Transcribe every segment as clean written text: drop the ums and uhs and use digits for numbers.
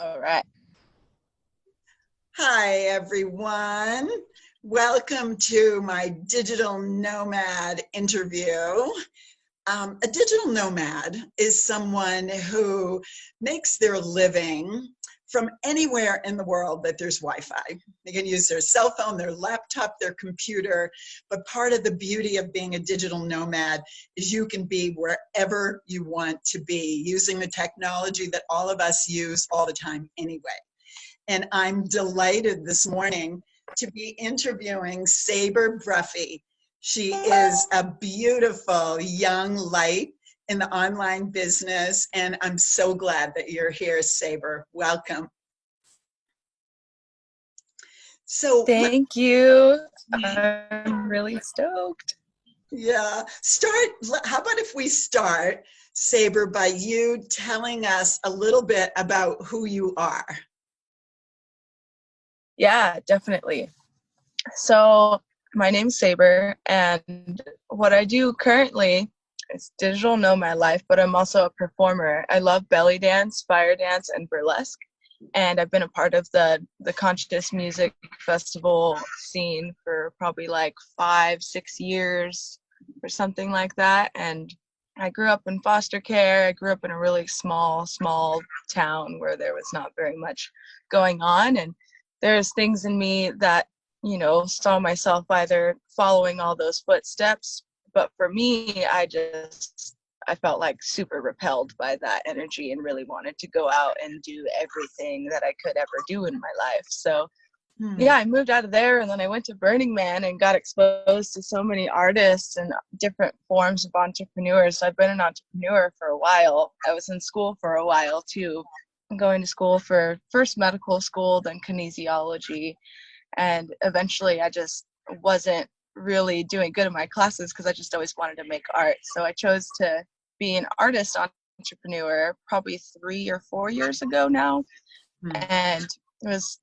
All right. Hi, everyone. Welcome to my digital nomad interview. A digital nomad is someone who makes their living from anywhere in the world that there's Wi-Fi. They can use their cell phone, their laptop, their computer, but part of the beauty of being a digital nomad is you can be wherever you want to be using the technology that all of us use all the time anyway. And I'm delighted this morning to be interviewing Sabre Bruffy. She is a beautiful young light in the online business, and I'm so glad that you're here, Sabre. Welcome. So, Thank you. I'm really stoked. yeah, how about if we start, Sabre, by you telling us a little bit about who you are? Yeah, definitely. So my name's Sabre, and what I do currently is digital nomad life, but I'm also a performer. I love belly dance, fire dance, and burlesque. And I've been a part of the conscious music festival scene for probably like 5-6 years or something like that. And I grew up in foster care. I grew up in a really small town where there was not very much going on. And there's things in me that, saw myself either following all those footsteps. But for me, I felt like super repelled by that energy and really wanted to go out and do everything that I could ever do in my life. So yeah, I moved out of there, and then I went to Burning Man and got exposed to so many artists and different forms of entrepreneurs. So I've been an entrepreneur for a while. I was in school for a while too, going to school for first medical school, then kinesiology. And eventually I just wasn't really doing good in my classes because I just always wanted to make art. So I chose to be an artist entrepreneur probably 3 or 4 years ago now. And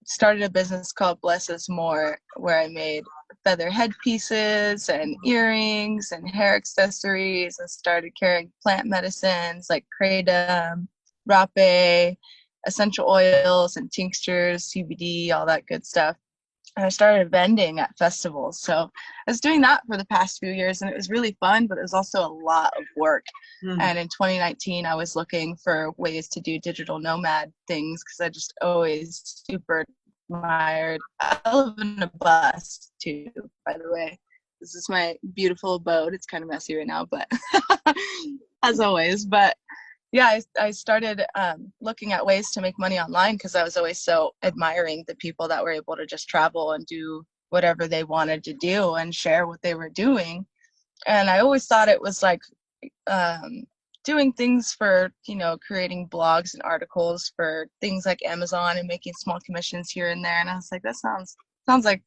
started a business called Bless Us More, where I made feather headpieces and earrings and hair accessories, and started carrying plant medicines like kratom, rapé, essential oils and tinctures, CBD, all that good stuff. And I started vending at festivals. So I was doing that for the past few years, and it was really fun, but it was also a lot of work. And in 2019, I was looking for ways to do digital nomad things because I just always super admired. I live in a bus too, by the way. This is my beautiful abode. It's kind of messy right now, but as always. But yeah, I started looking at ways to make money online because I was always so admiring the people that were able to just travel and do whatever they wanted to do and share what they were doing. And I always thought it was like doing things for, creating blogs and articles for things like Amazon and making small commissions here and there. And I was like, that sounds like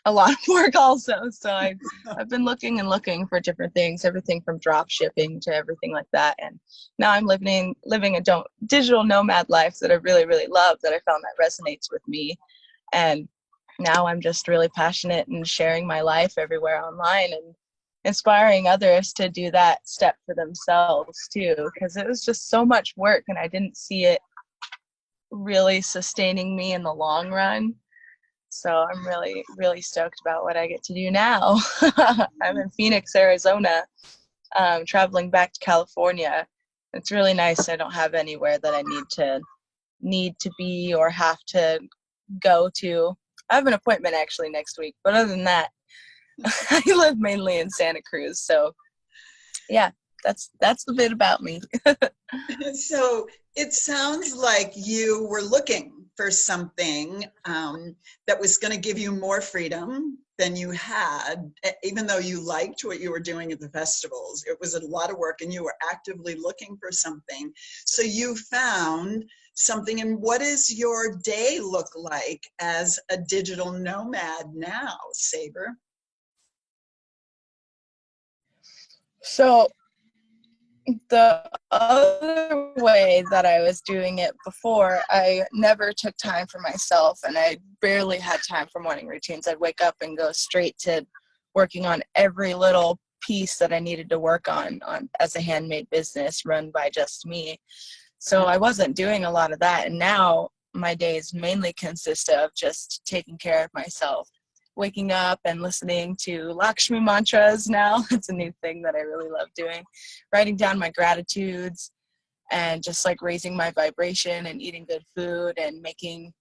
a lot of work also. So I've been looking for different things, everything from drop shipping to everything like that. And now I'm living a digital nomad life that I really, really love, that I found that resonates with me. And now I'm just really passionate and sharing my life everywhere online and inspiring others to do that step for themselves too, because it was just so much work and I didn't see it really sustaining me in the long run. So I'm really, really stoked about what I get to do now. I'm in Phoenix, Arizona, traveling back to California. It's really nice. I don't have anywhere that I need to be or have to go to. I have an appointment actually next week, but other than that, I live mainly in Santa Cruz. So yeah, that's a bit about me. So it sounds like you were looking for something that was going to give you more freedom than you had, even though you liked what you were doing at the festivals. It was a lot of work and you were actively looking for something. So you found something. And what does your day look like as a digital nomad now, Sabre? So the other way that I was doing it before, I never took time for myself, and I barely had time for morning routines. I'd wake up and go straight to working on every little piece that I needed to work on as a handmade business run by just me. So I wasn't doing a lot of that. And now my days mainly consist of just taking care of myself, waking up and listening to Lakshmi mantras now. It's a new thing that I really love doing, writing down my gratitudes, and just like raising my vibration and eating good food and making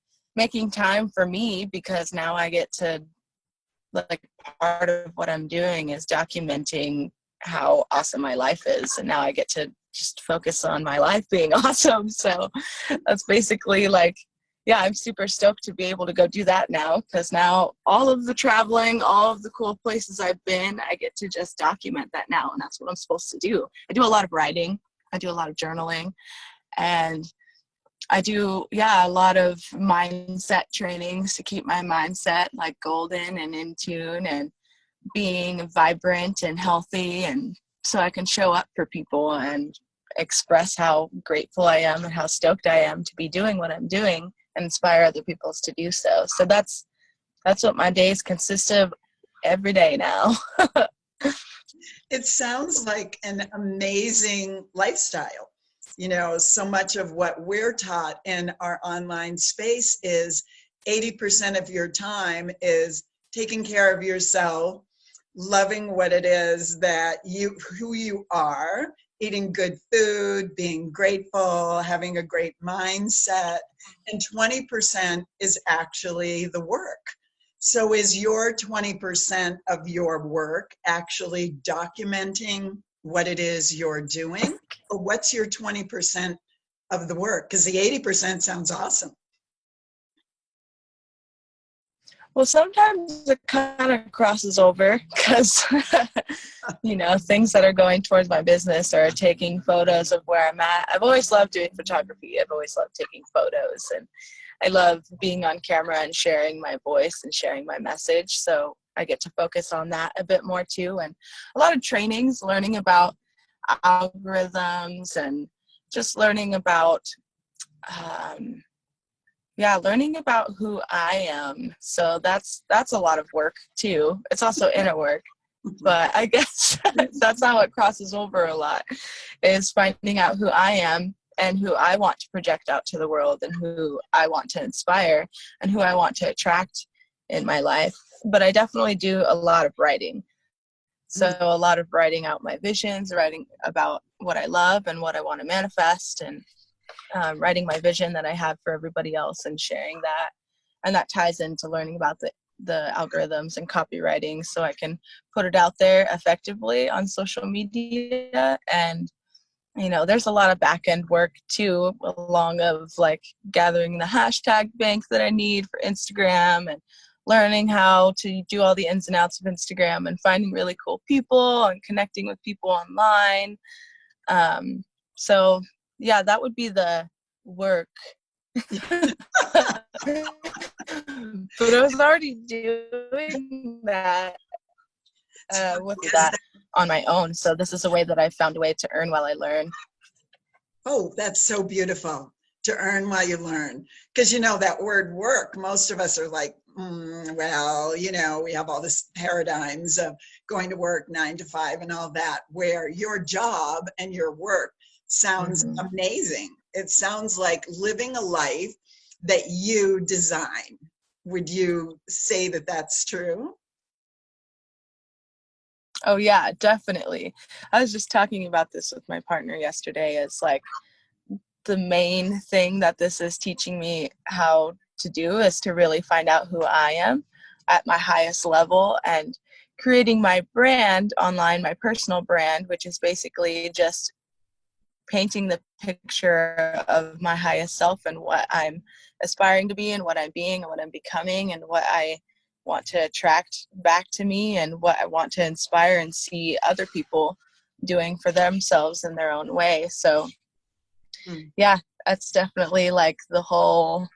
time for me, because now I get to, like, part of what I'm doing is documenting how awesome my life is, and now I get to just focus on my life being awesome. So that's basically like, yeah, I'm super stoked to be able to go do that now, because now all of the traveling, all of the cool places I've been, I get to just document that now, and that's what I'm supposed to do. I do a lot of writing, I do a lot of journaling, and I do, yeah, a lot of mindset trainings to keep my mindset like golden and in tune and being vibrant and healthy, and so I can show up for people and express how grateful I am and how stoked I am to be doing what I'm doing and inspire other people to do so. So that's what my days consist of every day now. It sounds like an amazing lifestyle. You know, so much of what we're taught in our online space is 80% of your time is taking care of yourself, loving what it is that who you are, eating good food, being grateful, having a great mindset, and 20% is actually the work. So is your 20% of your work actually documenting what it is you're doing? Or what's your 20% of the work? Because the 80% sounds awesome. Well, sometimes it kind of crosses over because, things that are going towards my business or taking photos of where I'm at. I've always loved doing photography. I've always loved taking photos, and I love being on camera and sharing my voice and sharing my message. So I get to focus on that a bit more too. And a lot of trainings, learning about algorithms and just learning about, learning about who I am. So that's a lot of work too. It's also inner work, but I guess that's how it crosses over a lot, is finding out who I am and who I want to project out to the world and who I want to inspire and who I want to attract in my life. But I definitely do a lot of writing. So a lot of writing out my visions, writing about what I love and what I want to manifest, and writing my vision that I have for everybody else and sharing that. And that ties into learning about the algorithms and copywriting, so I can put it out there effectively on social media. And there's a lot of back end work too, along of like gathering the hashtag bank that I need for Instagram and learning how to do all the ins and outs of Instagram and finding really cool people and connecting with people online. So yeah, that would be the work. But I was already doing that with that on my own. So this is a way that I found a way to earn while I learn. Oh, that's so beautiful, to earn while you learn. Because that word work, most of us are like, we have all this paradigms of going to work 9 to 5 and all that, where your job and your work sounds amazing. It sounds like living a life that you design. Would you say that that's true? Oh yeah, definitely. I was just talking about this with my partner yesterday. It's like the main thing that this is teaching me how to do is to really find out who I am at my highest level, and creating my brand online, my personal brand, which is basically just painting the picture of my highest self and what I'm aspiring to be and what I'm being and what I'm becoming and what I want to attract back to me and what I want to inspire and see other people doing for themselves in their own way. So yeah, that's definitely like the whole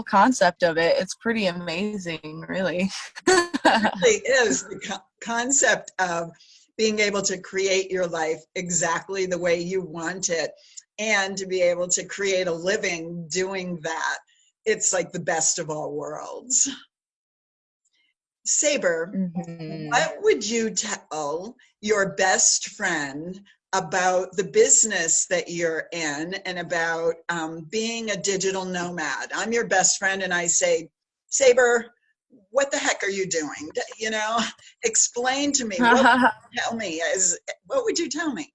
concept of it. It's pretty amazing, really. It really is the concept of being able to create your life exactly the way you want it, and to be able to create a living doing that. It's like the best of all worlds. Sabre, what would you tell your best friend about the business that you're in and about being a digital nomad. I'm your best friend, and I say, Sabre, what the heck are you doing? You know, explain to me. What would you tell me? What would you tell me?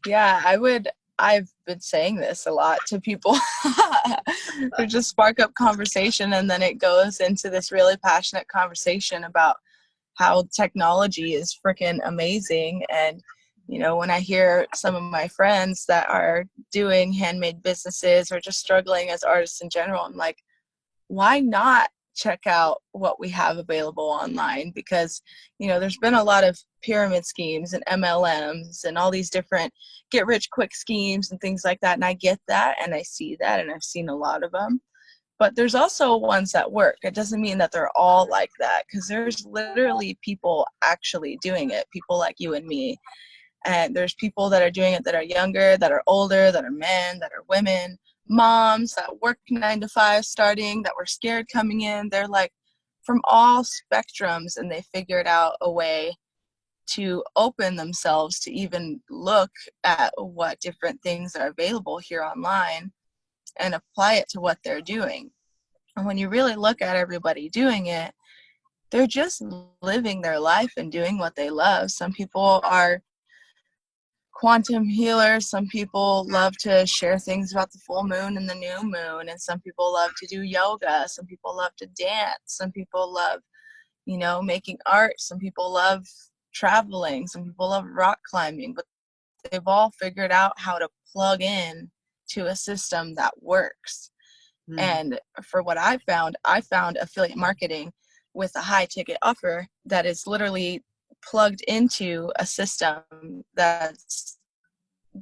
Yeah, I've been saying this a lot to people to just spark up conversation, and then it goes into this really passionate conversation about how technology is freaking amazing. And when I hear some of my friends that are doing handmade businesses or just struggling as artists in general, I'm like, why not check out what we have available online? Because there's been a lot of pyramid schemes and MLMs and all these different get rich quick schemes and things like that, and I get that and I see that, and I've seen a lot of them. But there's also ones that work. It doesn't mean that they're all like that, because there's literally people actually doing it, people like you and me. And there's people that are doing it that are younger, that are older, that are men, that are women, moms that work 9 to 5 starting, that were scared coming in. They're like from all spectrums, and they figured out a way to open themselves to even look at what different things are available here online and apply it to what they're doing. And when you really look at everybody doing it, they're just living their life and doing what they love. Some people are quantum healers. Some people love to share things about the full moon and the new moon. And some people love to do yoga. Some people love to dance. Some people love, making art. Some people love traveling. Some people love rock climbing. But they've all figured out how to plug in to a system that works. And for what I found affiliate marketing with a high ticket offer that is literally plugged into a system that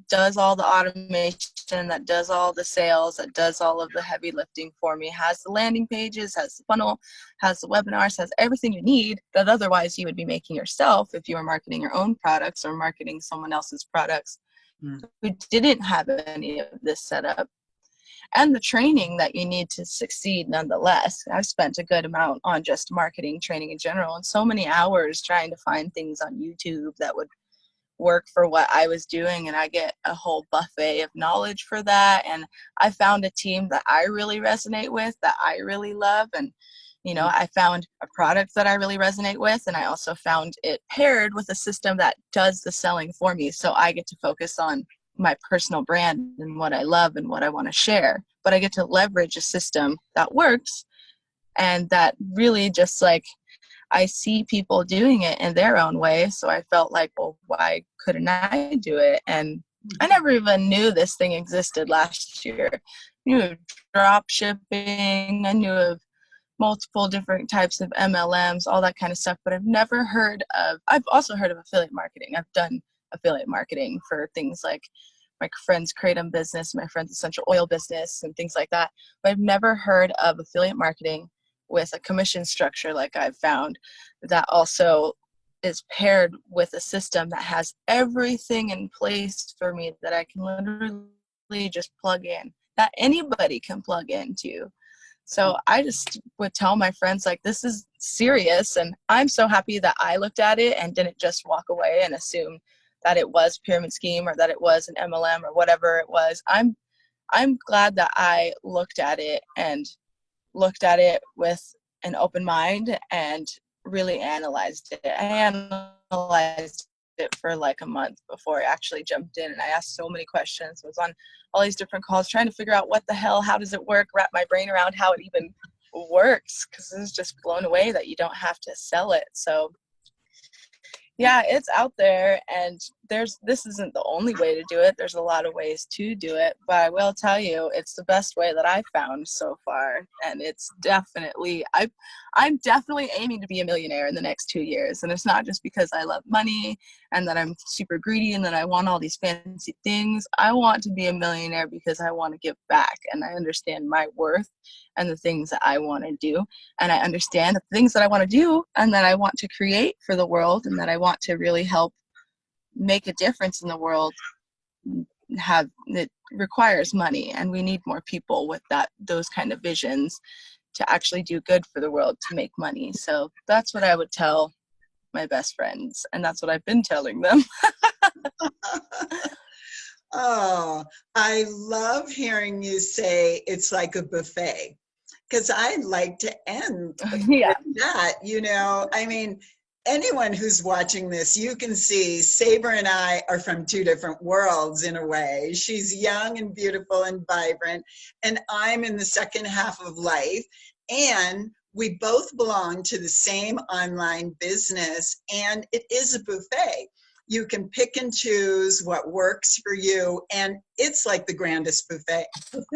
does all the automation, that does all the sales, that does all of the heavy lifting for me, has the landing pages, has the funnel, has the webinars, has everything you need that otherwise you would be making yourself if you were marketing your own products or marketing someone else's products who didn't have any of this setup. And the training that you need to succeed nonetheless. I've spent a good amount on just marketing training in general, and so many hours trying to find things on YouTube that would work for what I was doing, and I get a whole buffet of knowledge for that. And I found a team that I really resonate with, that I really love, and I found a product that I really resonate with, and I also found it paired with a system that does the selling for me, so I get to focus on my personal brand and what I love and what I want to share. But I get to leverage a system that works, and that really just like I see people doing it in their own way. So I felt like, well, why couldn't I do it? And I never even knew this thing existed last year. I knew of drop shipping, I knew of multiple different types of MLMs, all that kind of stuff, but I've also heard of affiliate marketing. I've done affiliate marketing for things like my friend's Kratom business, my friend's essential oil business, and things like that. But I've never heard of affiliate marketing with a commission structure like I've found that also is paired with a system that has everything in place for me that I can literally just plug in, that anybody can plug into. So I just would tell my friends, like, this is serious. And I'm so happy that I looked at it and didn't just walk away and assume that it was pyramid scheme or that it was an MLM or whatever it was. I'm glad that I looked at it with an open mind and really analyzed it. I analyzed it for like a month before I actually jumped in, and I asked so many questions. I was on all these different calls trying to figure out what the hell, how does it work, wrap my brain around how it even works, because I was just blown away that you don't have to sell it. So yeah, it's out there, and this isn't the only way to do it. There's a lot of ways to do it, but I will tell you, it's the best way that I've found so far. And it's definitely, I'm definitely aiming to be a millionaire in the next 2 years. And it's not just because I love money and that I'm super greedy and that I want all these fancy things. I want to be a millionaire because I want to give back, and I understand my worth and the things that I want to do. And I understand the things that I want to do and that I want to create for the world and that I want to really help make a difference in the world. It requires money, and we need more people with those kind of visions to actually do good for the world to make money. So that's what I would tell my best friends, and that's what I've been telling them. Oh, I love hearing you say it's like a buffet, because I like to end Yeah. with that. I mean, anyone who's watching this, you can see Sabre and I are from two different worlds in a way. She's young and beautiful and vibrant, and I'm in the second half of life. And we both belong to the same online business, and it is a buffet. You can pick and choose what works for you, and it's like the grandest buffet,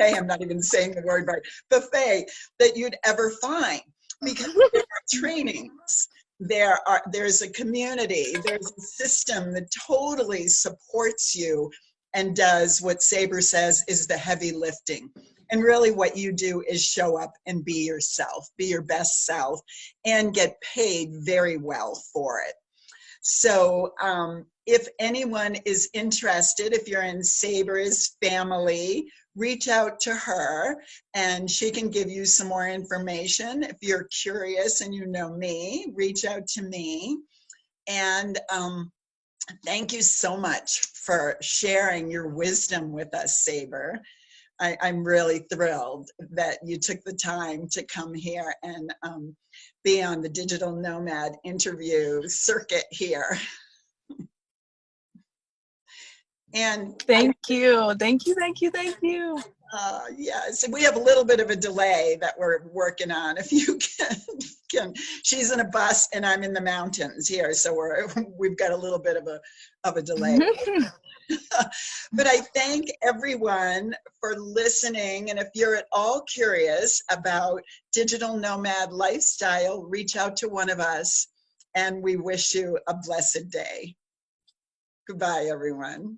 I'm not even saying the word right, buffet that you'd ever find, because there are trainings, there's a community, there's a system that totally supports you and does what Sabre says is the heavy lifting. And really what you do is show up and be yourself, be your best self, and get paid very well for it. So if anyone is interested, if you're in Sabre's family, reach out to her and she can give you some more information. If you're curious and you know me, reach out to me. And thank you so much for sharing your wisdom with us, Sabre. I'm really thrilled that you took the time to come here and be on the Digital Nomad interview circuit here. And Thank you. Thank you. Thank you. Thank you. yes, we have a little bit of a delay that we're working on. If you can, she's in a bus and I'm in the mountains here, so we've got a little bit of a delay. But I thank everyone for listening. And if you're at all curious about digital nomad lifestyle, reach out to one of us. And we wish you a blessed day. Goodbye, everyone.